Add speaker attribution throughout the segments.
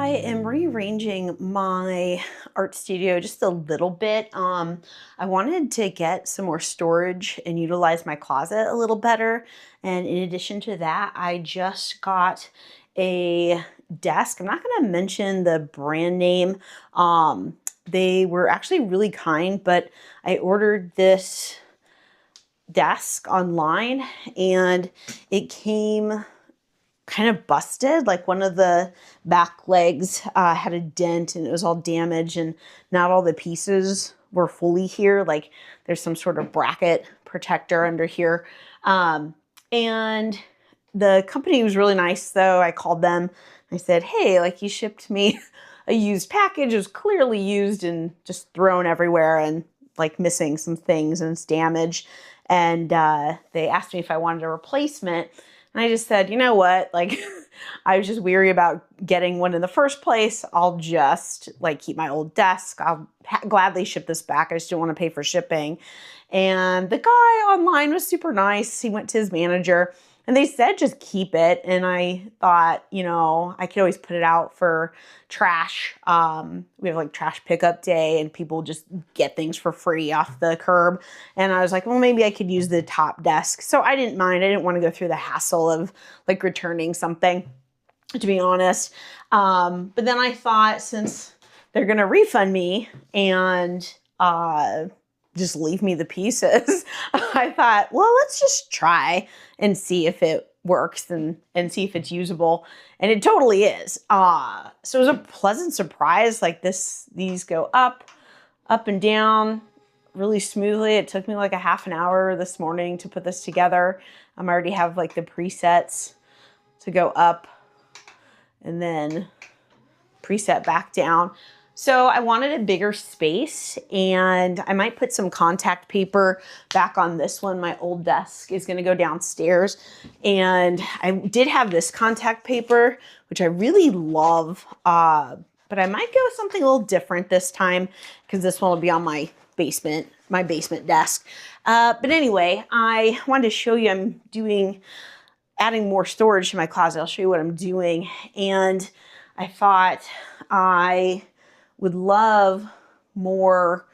Speaker 1: I am rearranging my art studio just a little bit. I wanted to get some more storage and utilize my closet a little better. And in addition to that, I just got a desk. I'm not going to mention the brand name. They were actually really kind, but I ordered this desk online and it came kind of busted. Like one of the back legs had a dent and it was all damaged and not all the pieces were fully here. Like there's some sort of bracket protector under here. And the company was really nice though. I called them. I said, hey, like you shipped me a used package. It was clearly used and just thrown everywhere and like missing some things and it's damaged. And they asked me if I wanted a replacement. And I just said, you know what, like I was just weary about getting one in the first place. I'll just like keep my old desk. I'll gladly ship this back. I just don't want to pay for shipping. And the guy online was super nice. He went to his manager and they said, just keep it. And I thought, you know, I could always put it out for trash. We have like trash pickup day and people just get things for free off the curb. And I was like, well, maybe I could use the top desk. So I didn't mind. I didn't want to go through the hassle of like returning something, to be honest. But then I thought since they're going to refund me and, just leave me the pieces. I thought, well, let's just try and see if it works and see if it's usable. And it totally is. So it was a pleasant surprise. Like these go up and down really smoothly. It took me like a half an hour this morning to put this together. I already have like the presets to go up and then preset back down. So I wanted a bigger space and I might put some contact paper back on this one. My old desk is going to go downstairs. And I did have this contact paper, which I really love. But I might go with something a little different this time because this one will be on my basement desk. But anyway, I wanted to show you I'm adding more storage to my closet. I'll show you what I'm doing. And I thought I would love more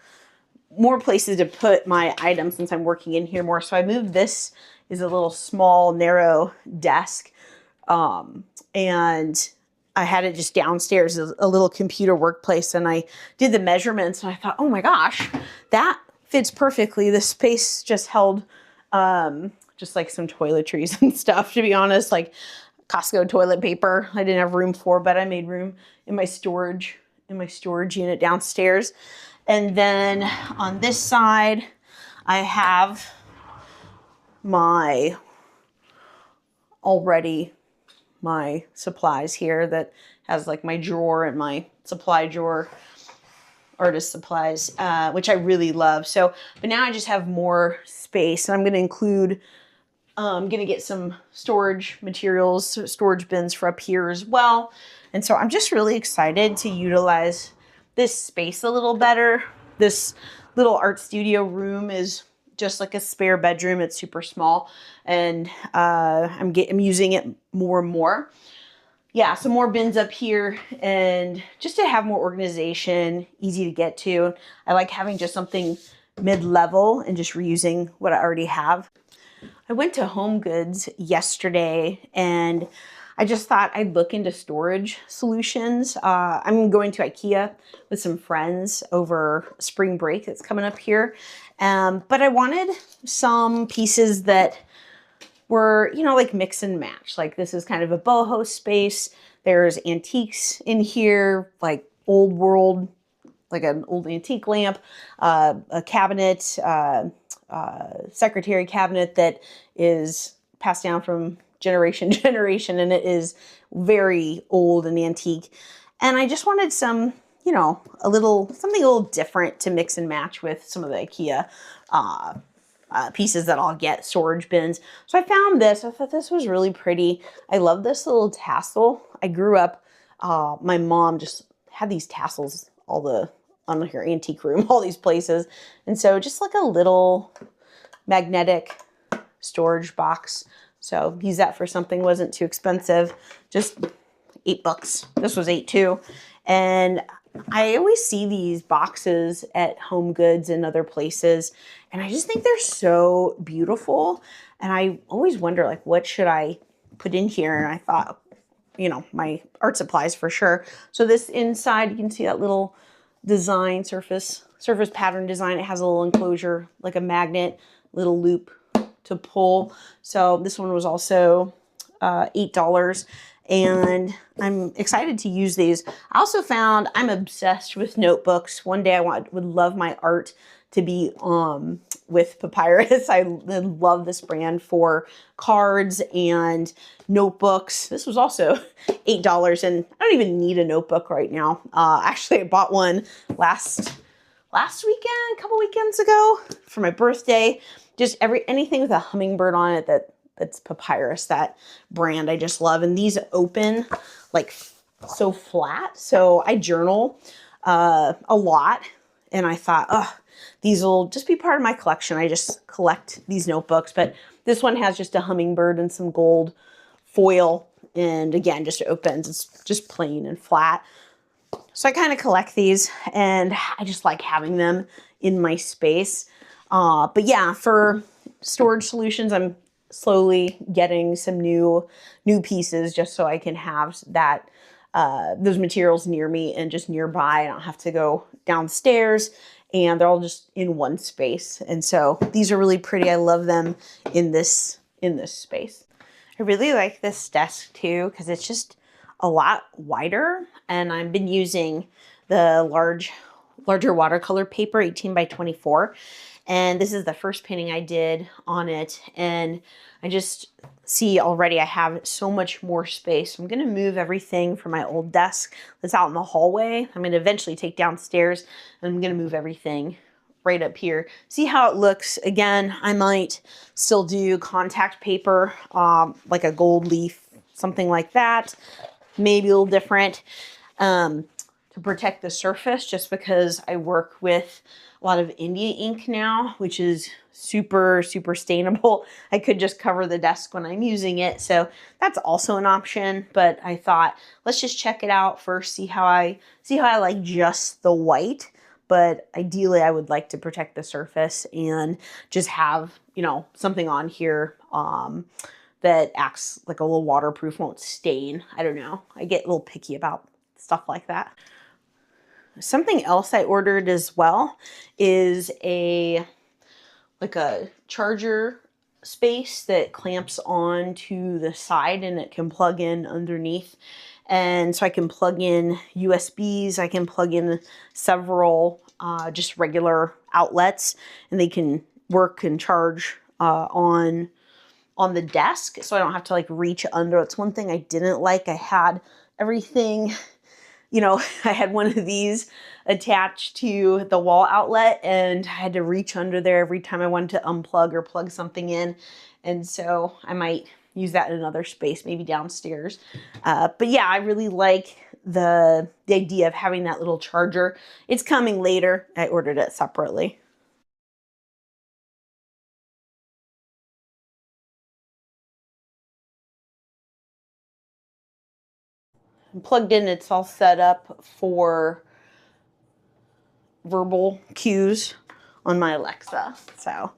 Speaker 1: places to put my items since I'm working in here more. So I moved this is a little small, narrow desk. And I had it just downstairs, a little computer workplace. And I did the measurements and I thought, oh my gosh, that fits perfectly. The space just held just like some toiletries and stuff, to be honest, like Costco toilet paper. I didn't have room for, but I made room in my storage unit downstairs. And then on this side, I have my supplies here that has like my drawer and my supply drawer, artist supplies, which I really love. So, but now I just have more space and I'm going to include I'm going to get some storage materials, storage bins for up here as well. And so I'm just really excited to utilize this space a little better. This little art studio room is just like a spare bedroom. It's super small and I'm using it more and more. Yeah, some more bins up here and just to have more organization, easy to get to. I like having just something mid-level and just reusing what I already have. I went to Home Goods yesterday and I just thought I'd look into storage solutions. I'm going to IKEA with some friends over spring break that's coming up here. But I wanted some pieces that were, you know, like mix and match. Like this is kind of a boho space. There's antiques in here, like old world, like an old antique lamp, a cabinet, secretary cabinet that is passed down from generation to generation, and it is very old and antique. And I just wanted some, you know, something a little different to mix and match with some of the IKEA pieces that I'll get, storage bins. So I found this. I thought this was really pretty. I love this little tassel. I grew up, my mom just had these tassels on her antique room, all these places. And so just like a little magnetic storage box. So use that for something, wasn't too expensive. Just $8. This was 8 too. And I always see these boxes at Home Goods and other places, and I just think they're so beautiful. And I always wonder, like, what should I put in here? And I thought, you know, my art supplies for sure. So this inside, you can see that little design, surface pattern design. It has a little enclosure, like a magnet, little loop to pull. So this one was also $8. And I'm excited to use these. I also found I'm obsessed with notebooks. One day I would love my art to be with papyrus. I love this brand for cards and notebooks. This was also $8, and I don't even need a notebook right now. Actually, I bought one last weekend, a couple weekends ago for my birthday. Just anything with a hummingbird on it that's papyrus, that brand I just love. And these open like so flat. So I journal a lot, and I thought, oh, these will just be part of my collection. I just collect these notebooks, but this one has just a hummingbird and some gold foil. And again, just opens, it's just plain and flat. So I kind of collect these, and I just like having them in my space. But yeah, for storage solutions, I'm slowly getting some new pieces just so I can have that those materials near me and just nearby. I don't have to go downstairs, and they're all just in one space. And so these are really pretty. I love them in this space. I really like this desk too because it's just a lot wider, and I've been using the larger watercolor paper, 18 by 24. And this is the first painting I did on it. And I just see already I have so much more space. So I'm going to move everything from my old desk that's out in the hallway. I'm going to eventually take downstairs, and I'm going to move everything right up here. See how it looks. Again, I might still do contact paper, like a gold leaf, something like that. Maybe a little different to protect the surface, just because I work with a lot of India ink now, which is super stainable. I could just cover the desk when I'm using it. So that's also an option, but I thought, let's just check it out first, see how I like just the white. But ideally I would like to protect the surface and just have, you know, something on here that acts like a little waterproof, won't stain. I don't know. I get a little picky about stuff like that. Something else I ordered as well is like a charger space that clamps on to the side, and it can plug in underneath. And so I can plug in USBs, I can plug in several just regular outlets, and they can work and charge on the desk, so I don't have to like reach under. It's one thing I didn't like. I had everything, you know, I had one of these attached to the wall outlet, and I had to reach under there every time I wanted to unplug or plug something in. And so I might use that in another space, maybe downstairs. But yeah, I really like the idea of having that little charger. It's coming later. I ordered it separately. Plugged in, it's all set up for verbal cues on my Alexa. So,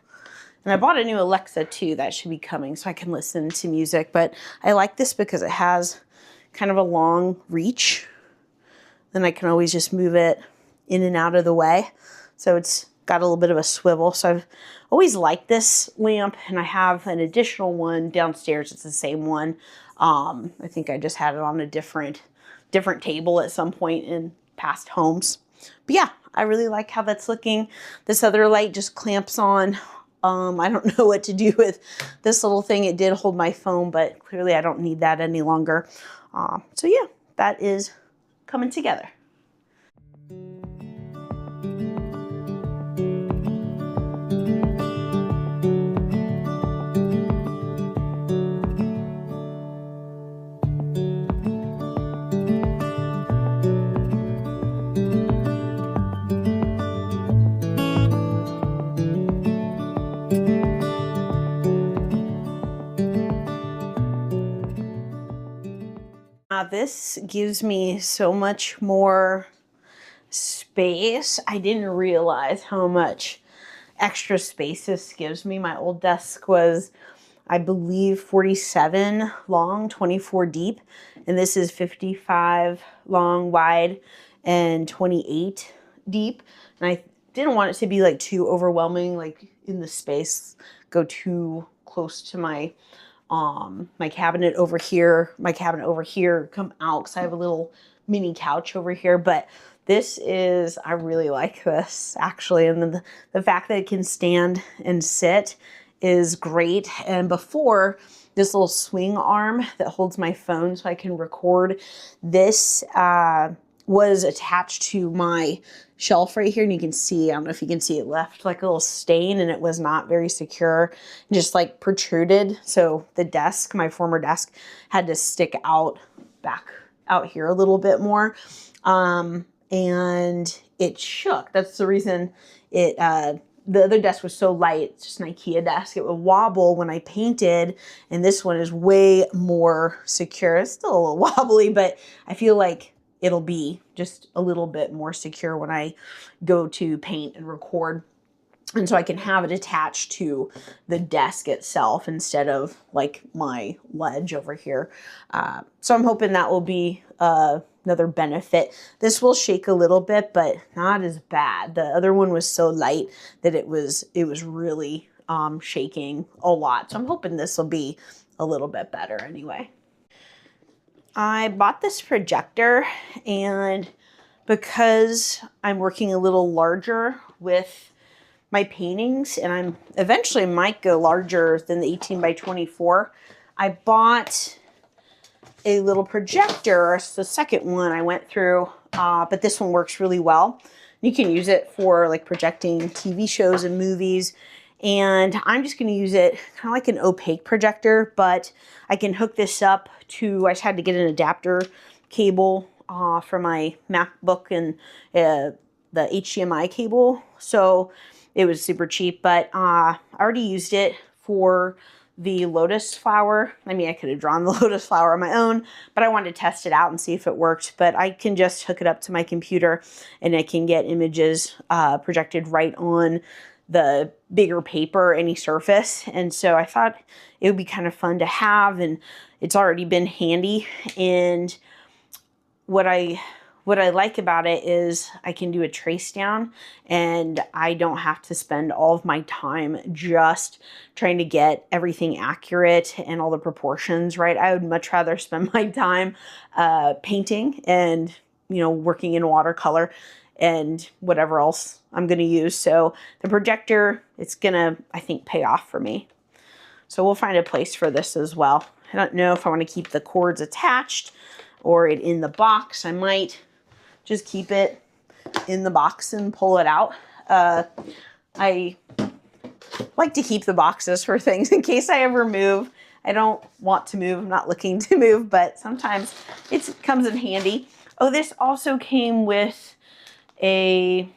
Speaker 1: and I bought a new Alexa too that should be coming, so I can listen to music. But I like this because it has kind of a long reach. Then I can always just move it in and out of the way. So it's got a little bit of a swivel. So I've always liked this lamp, and I have an additional one downstairs. It's the same one. I think I just had it on a different table at some point in past homes. But yeah, I really like how that's looking. This other light just clamps on. I don't know what to do with this little thing. It did hold my phone, but clearly I don't need that any longer. So yeah, that is coming together. This gives me so much more space. I didn't realize how much extra space this gives me. My old desk was, I believe, 47 long, 24 deep, and this is 55 long, wide, and 28 deep. And I didn't want it to be like too overwhelming, like in the space, go too close to my my cabinet over here, come out, because I have a little mini couch over here. But this is, I really like this actually. And then the fact that it can stand and sit is great. And before, this little swing arm that holds my phone so I can record, this was attached to my shelf right here. And you can see, I don't know if you can see, it left like a little stain, and it was not very secure, just like protruded. So the desk, my former desk, had to stick out back out here a little bit more. And it shook. That's the reason it, the other desk was so light. It's just an IKEA desk. It would wobble when I painted, and this one is way more secure. It's still a little wobbly, but I feel like it'll be just a little bit more secure when I go to paint and record. And so I can have it attached to the desk itself instead of like my ledge over here. So I'm hoping that will be another benefit. This will shake a little bit, but not as bad. The other one was so light that it was really shaking a lot. So I'm hoping this will be a little bit better anyway. I bought this projector, and because I'm working a little larger with my paintings, and I'm eventually might go larger than the 18 by 24, I bought a little projector. It's the second one I went through, but this one works really well. You can use it for like projecting TV shows and movies. And I'm just going to use it kind of like an opaque projector, but I can hook this up to, I just had to get an adapter cable for my MacBook and the HDMI cable. So it was super cheap, but I already used it for the lotus flower. I mean, I could have drawn the lotus flower on my own, but I wanted to test it out and see if it worked. But I can just hook it up to my computer, and I can get images projected right on the bigger paper, any surface. And so I thought it would be kind of fun to have, and it's already been handy. And what I like about it is I can do a trace down, and I don't have to spend all of my time just trying to get everything accurate and all the proportions right. I would much rather spend my time painting and, you know, working in watercolor and whatever else I'm going to use. So the projector, it's going to, I think, pay off for me. So we'll find a place for this as well. I don't know if I want to keep the cords attached or it in the box. I might just keep it in the box and pull it out. I like to keep the boxes for things in case I ever move. I don't want to move. I'm not looking to move, but sometimes it comes in handy. Oh, this also came with a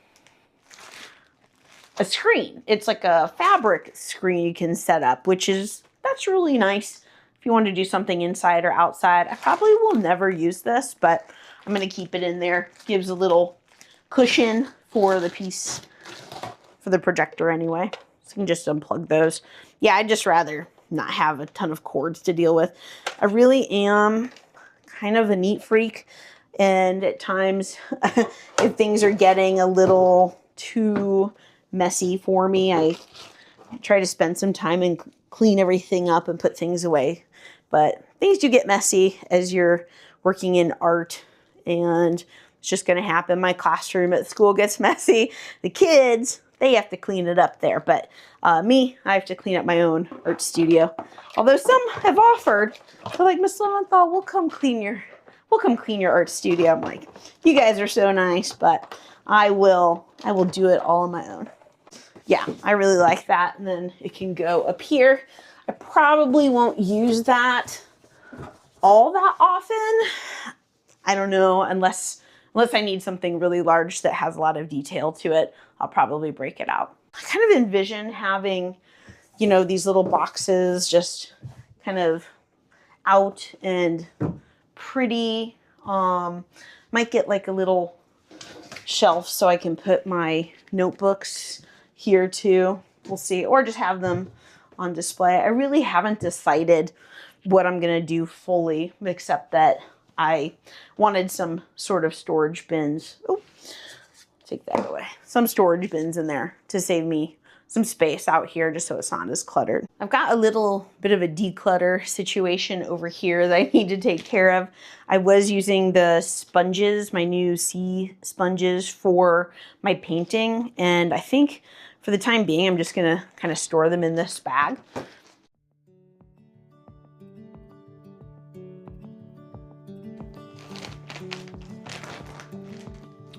Speaker 1: screen. It's like a fabric screen you can set up, that's really nice if you want to do something inside or outside. I probably will never use this, but I'm going to keep it in there. Gives a little cushion for the piece, for the projector anyway. So you can just unplug those. Yeah, I'd just rather not have a ton of cords to deal with. I really am kind of a neat freak. And at times, if things are getting a little too messy for me, I try to spend some time and clean everything up and put things away. But things do get messy as you're working in art, and it's just going to happen. My classroom at school gets messy. The kids, they have to clean it up there. But me, I have to clean up my own art studio. Although some have offered, they're like, Miss Lowenthal, we'll come clean your art studio. I'm like, you guys are so nice, but I will do it all on my own. Yeah, I really like that. And then it can go up here. I probably won't use that all that often. I don't know, unless I need something really large that has a lot of detail to it, I'll probably break it out. I kind of envision having, you know, these little boxes just kind of out and pretty. Might get like a little shelf so I can put my notebooks here too. We'll see, or just have them on display. I really haven't decided what I'm gonna do fully, except that I wanted some sort of storage bins. Oh, take that away. Some storage bins in there to save me some space out here just so it's not as cluttered. I've got a little bit of a declutter situation over here that I need to take care of. I was using the sponges, my new sea sponges for my painting, and I think for the time being I'm just gonna kind of store them in this bag.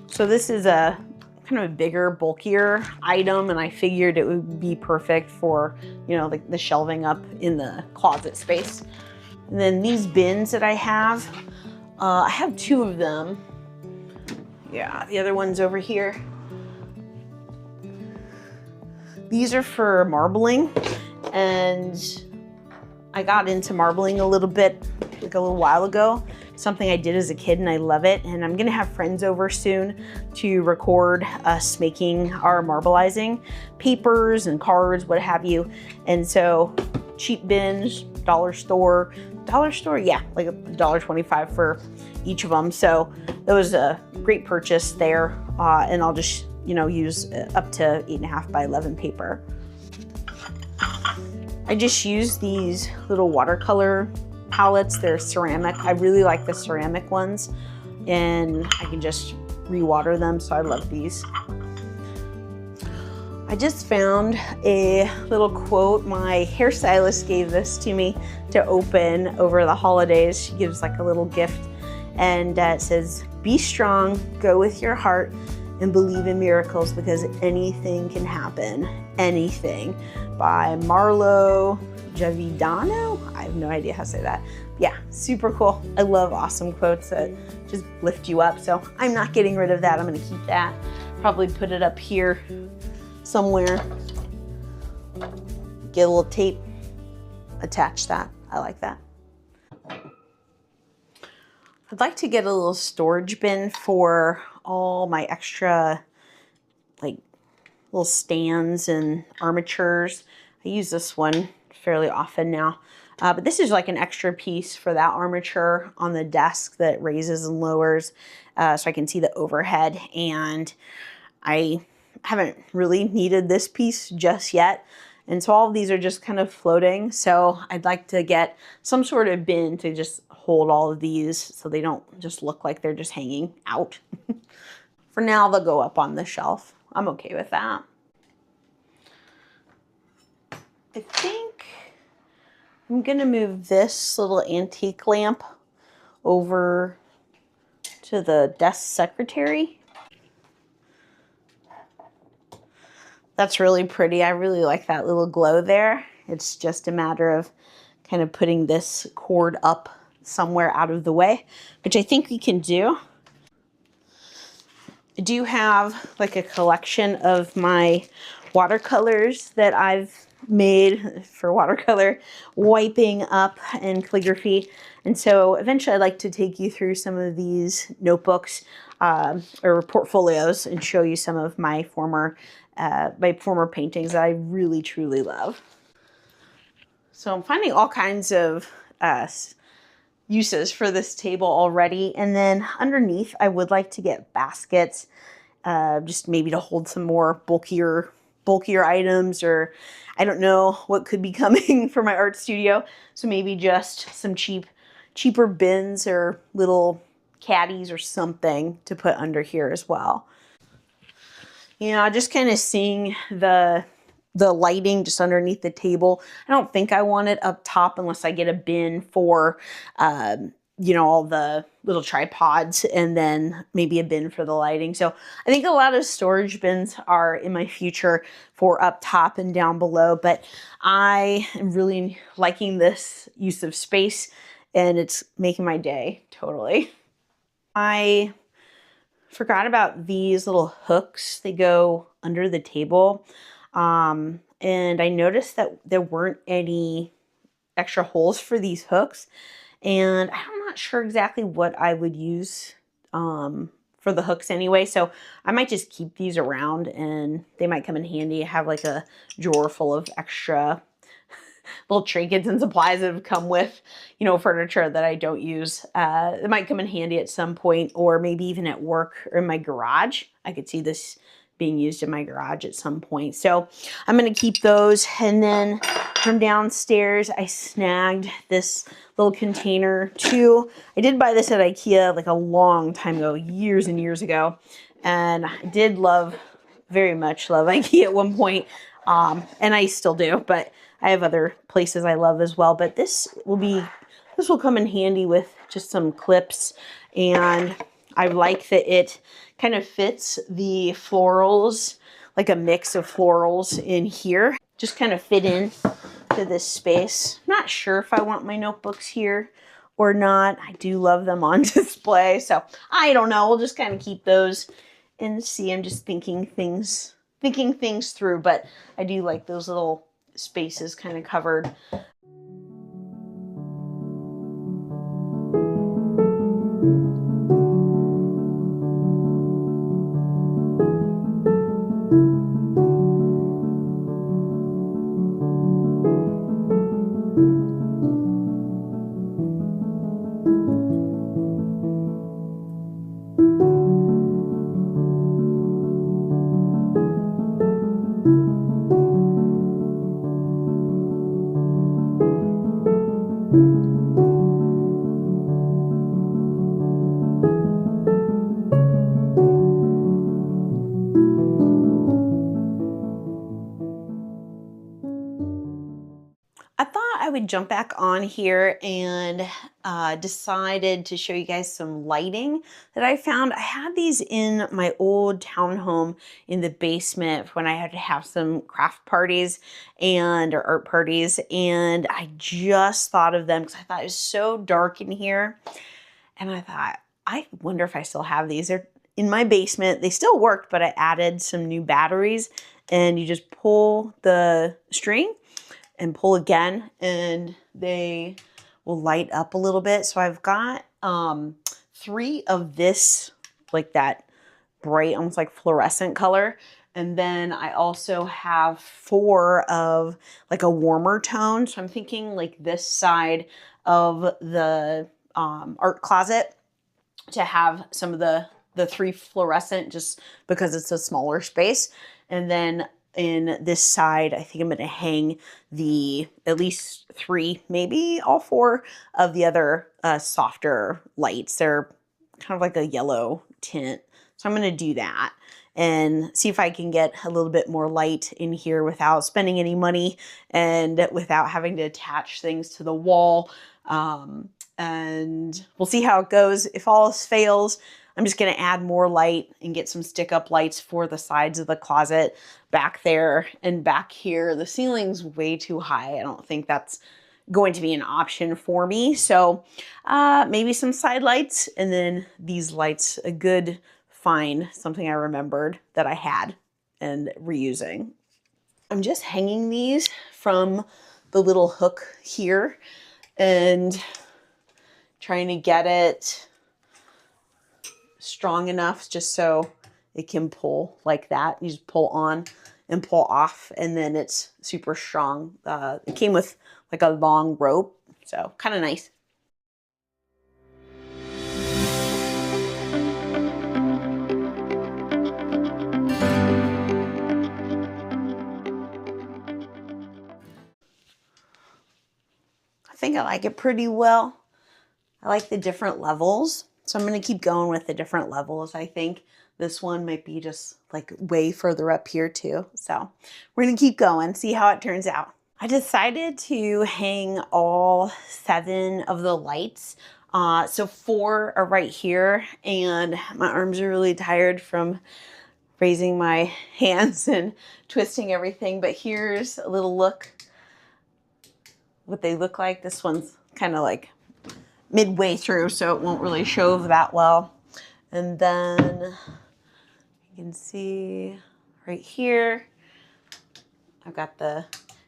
Speaker 1: So this is a kind of a bigger, bulkier item, and I figured it would be perfect for, you know, the shelving up in the closet space. And then these bins that I have 2 of them. Yeah, the other one's over here. These are for marbling, and I got into marbling a little bit, like a little while ago. Something I did as a kid and I love it. And I'm gonna have friends over soon to record us making our marbleizing papers and cards, what have you. And so cheap bins, dollar store, yeah, like $1.25 for each of them. So that was a great purchase there. And I'll just, you know, use up to 8.5 by 11 paper. I just use these little watercolor palettes. They're ceramic. I really like the ceramic ones, and I can just rewater them, so I love these. I just found a little quote. My hairstylist gave this to me to open over the holidays. She gives like a little gift, and it says, "Be strong, go with your heart, and believe in miracles because anything can happen." Anything, by Marlo Javidano. I have no idea how to say that. Yeah, super cool. I love awesome quotes that just lift you up. So I'm not getting rid of that. I'm gonna keep that. Probably put it up here somewhere. Get a little tape, attach that. I like that. I'd like to get a little storage bin for all my extra, like, little stands and armatures. I use this one fairly often now. But this is like an extra piece for that armature on the desk that raises and lowers, so I can see the overhead. And I haven't really needed this piece just yet. And so all of these are just kind of floating. So I'd like to get some sort of bin to just hold all of these so they don't just look like they're just hanging out. For now, they'll go up on the shelf. I'm okay with that. I think I'm gonna move this little antique lamp over to the desk secretary. That's really pretty. I really like that little glow there. It's just a matter of kind of putting this cord up somewhere out of the way, which I think we can do. I do have like a collection of my watercolors that I've made for watercolor wiping up and calligraphy. And so eventually I'd like to take you through some of these notebooks or portfolios and show you some of my former paintings that I really, truly love. So I'm finding all kinds of uses for this table already. And then underneath, I would like to get baskets, just maybe to hold some more bulkier items, or I don't know what could be coming for my art studio. So maybe just some cheaper bins or little caddies or something to put under here as well. You know, just kind of seeing the lighting just underneath the table. I don't think I want it up top unless I get a bin for, you know, all the little tripods, and then maybe a bin for the lighting. So I think a lot of storage bins are in my future for up top and down below, but I am really liking this use of space, and it's making my day totally. I forgot about these little hooks. They go under the table. And I noticed that there weren't any extra holes for these hooks. And I'm not sure exactly what I would use for the hooks anyway. So I might just keep these around and they might come in handy. I have like a drawer full of extra little trinkets and supplies that have come with, you know, furniture that I don't use. It might come in handy at some point, or maybe even at work or in my garage. I could see this being used in my garage at some point. So I'm going to keep those. And then from downstairs, I snagged this little container too. I did buy this at IKEA like a long time ago, years and years ago. And I did very much love IKEA at one point. And I still do, but I have other places I love as well. But this will come in handy with just some clips. And I like that it kind of fits the florals, like a mix of florals in here. Just kind of fit in to this space. Not sure if I want my notebooks here or not. I do love them on display. So I don't know. We'll just kind of keep those and see. I'm just thinking things through, but I do like those little spaces kind of covered. I thought I would jump back on here and decided to show you guys some lighting that I found. I had these in my old townhome in the basement when I had to have some craft parties or art parties, and I just thought of them because I thought it was so dark in here, and I thought, I wonder if I still have these. They're in my basement. They still worked, but I added some new batteries, and you just pull the string and pull again, and they will light up a little bit. So I've got 3 of this, like that bright, almost like fluorescent color. And then I also have 4 of like a warmer tone. So I'm thinking like this side of the art closet to have some of the 3 fluorescent, just because it's a smaller space. And then in this side, I think I'm going to hang at least 3, maybe all 4 of the other softer lights. They're kind of like a yellow tint. So I'm going to do that and see if I can get a little bit more light in here without spending any money and without having to attach things to the wall. And we'll see how it goes. If all else fails, I'm just going to add more light and get some stick-up lights for the sides of the closet back there and back here. The ceiling's way too high. I don't think that's going to be an option for me. So maybe some side lights, and then these lights, a good find, something I remembered that I had and reusing. I'm just hanging these from the little hook here and trying to get it strong enough just so it can pull like that. You just pull on and pull off, and then it's super strong. It came with like a long rope, so kind of nice. I think I like it pretty well. I like the different levels. So I'm going to keep going with the different levels. I think this one might be just like way further up here too. So we're going to keep going, see how it turns out. I decided to hang all 7 of the lights. So 4 are right here, and my arms are really tired from raising my hands and twisting everything. But here's a little look what they look like. This one's kind of like midway through, so it won't really show that well. And then you can see right here, I've got the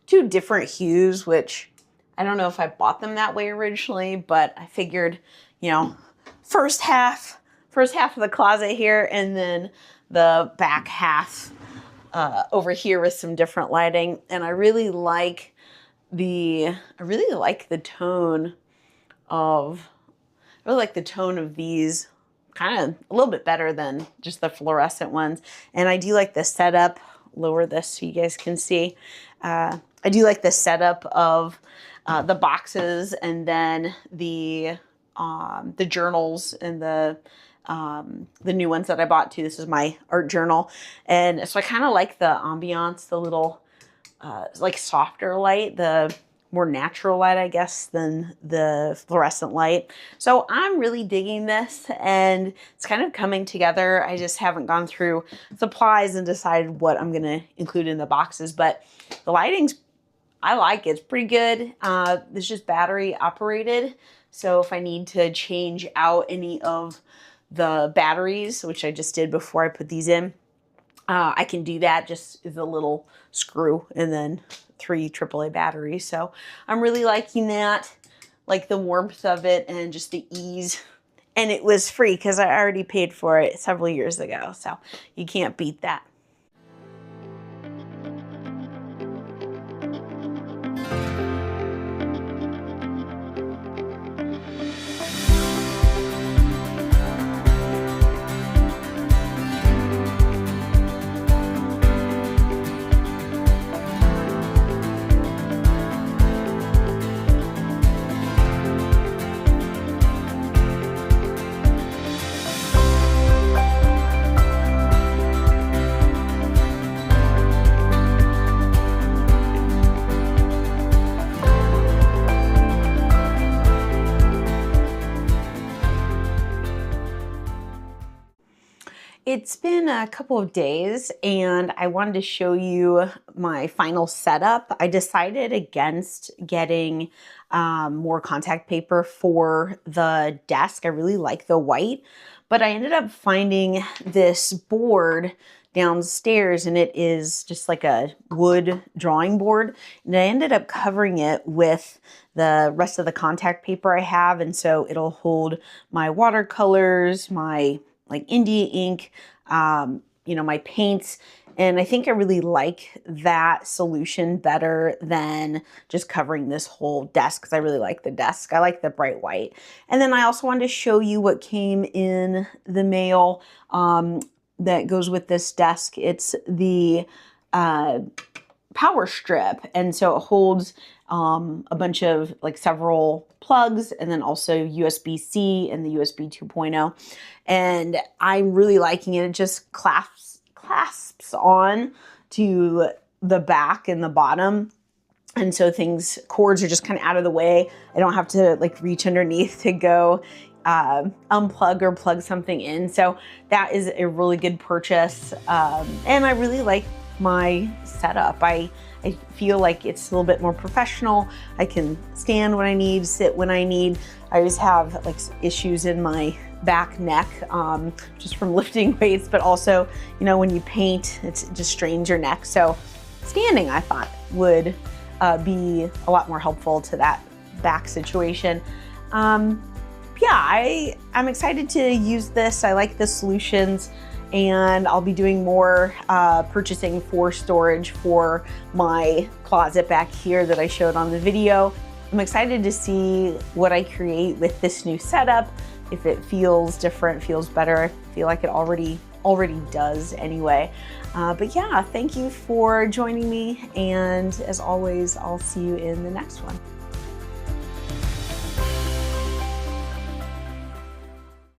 Speaker 1: 2 different hues, which I don't know if I bought them that way originally, but I figured, you know, first half of the closet here, and then the back half over here with some different lighting. And I really like the tone of, these, kind of a little bit better than just the fluorescent ones. And I do like the setup. Lower this so you guys can see. I do like the setup of the boxes, and then the journals, and the new ones that I bought too. This is my art journal, and so I kind of like the ambiance, the little like softer light, the more natural light, I guess, than the fluorescent light. So I'm really digging this, and it's kind of coming together. I just haven't gone through supplies and decided what I'm gonna include in the boxes, but the lighting's, I like it. It's pretty good. It's just battery operated. So if I need to change out any of the batteries, which I just did before I put these in, I can do that just with a little screw and then 3 AAA batteries. So I'm really liking that, like the warmth of it and just the ease. And it was free because I already paid for it several years ago. So you can't beat that. It's been a couple of days and I wanted to show you my final setup. I decided against getting more contact paper for the desk. I really like the white, but I ended up finding this board downstairs, and it is just like a wood drawing board, and I ended up covering it with the rest of the contact paper I have, and so it'll hold my watercolors, my like India ink, you know, my paints. And I think I really like that solution better than just covering this whole desk, because I really like the desk. I like the bright white. And then I also wanted to show you what came in the mail that goes with this desk. It's the power strip. And so it holds a bunch of like several plugs, and then also USB-C and the USB 2.0. And I'm really liking it. It just clasps on to the back and the bottom. And so cords are just kind of out of the way. I don't have to like reach underneath to go unplug or plug something in. So that is a really good purchase. And I really like my setup. I feel like it's a little bit more professional. I can stand when I need, sit when I need. I always have like issues in my back neck just from lifting weights, but also, you know, when you paint, it just strains your neck. So standing, I thought, would be a lot more helpful to that back situation. Yeah, I'm excited to use this. I like the solutions, and I'll be doing more purchasing for storage for my closet back here that I showed on the video. I'm excited to see what I create with this new setup. If it feels different, feels better. I feel like it already does anyway. But yeah, thank you for joining me. And as always, I'll see you in the next one.